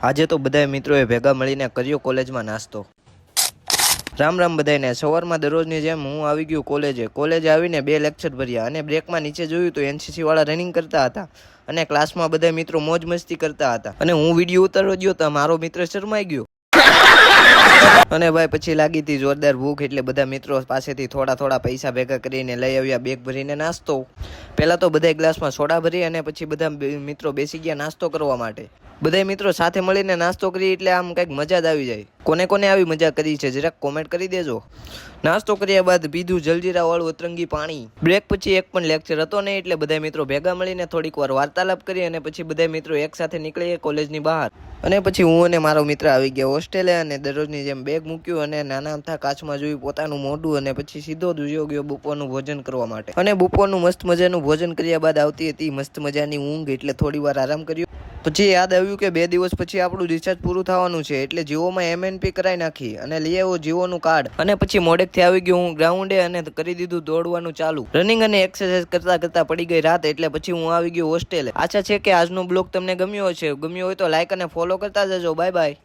આજે તો બધા મિત્રોએ ભેગા મળીને કર્યો કોલેજમાં નાસ્તો। રામ રામ બધાને। સવારમાં દરરોજની જેમ હું આવી ગયો કોલેજે આવીને 2 લેક્ચર ભર્યા અને બ્રેકમાં નીચે જોયું તો એનસીસી વાળા રનિંગ કરતા હતા અને ક્લાસમાં બધા મિત્રો મોજ મસ્તી કરતા હતા અને હું વિડીયો ઉતારવા ગયો તો મારો મિત્ર શરમાઈ ગયો અને ભાઈ પછી લાગી હતી જોરદાર ભૂખ, એટલે બધા મિત્રો પાસેથી થોડા પૈસા ભેગા કરીને લઈ આવ્યા બેગ ભરીને નાસ્તો। પહેલા તો બધા ગ્લાસમાં સોડા ભરી અને પછી બધા મિત્રો બેસી ગયા નાસ્તો કરવા માટે। બધા મિત્રો સાથે મળીને નાસ્તો કરી એટલે આમ કંઈક મજા જ આવી જાય। કોને કોને આવી મજા કરી છે જરાક કોમેન્ટ કરી દેજો। નાસ્તો કર્યા બાદ પીધું જલજીરા વાળું અતરંગી પાણી। બ્રેક પછી એક પણ લેક્ચર હતો નહીં એટલે બધા મિત્રો ભેગા મળીને થોડીક વાર વાર્તાલાપ કરી અને પછી બધા મિત્રો એક સાથે નીકળી કોલેજની બહાર અને પછી હું અને મારો મિત્ર આવી ગયા હોસ્ટેલે અને દરરોજની જેમ બેગ મૂક્યું અને નાના અમથા કાચમાં જોયું પોતાનું મોઢું અને પછી સીધો દુજો ગયો બપોરનું ભોજન કરવા માટે અને બપોરનું મસ્ત મજાનું ભોજન કર્યા બાદ આવતી હતી મસ્ત મજાની ઊંઘ, એટલે થોડી વાર આરામ કર્યો। પછી યાદ આવ્યું કે 2 દિવસ પછી આપણું રિચાર્જ પૂરું થવાનું છે એટલે જીઓમાં MNP કરાવી નાખી અને લઈ આવ્યો જીઓનું કાર્ડ અને પછી મોડેકથી આવી ગયો હું ગ્રાઉન્ડે અને કરી દીધું દોડવાનું ચાલુ। રનિંગ અને એક્સરસાઇઝ કરતા પડી ગઈ રાત એટલે પછી હું આવી ગયો હોસ્ટેલે। આશા છે કે આજનો બ્લોગ તમને ગમ્યો હશે, ગમ્યો હોય તો લાઈક અને ફોલો કરતા જજો। Bye bye.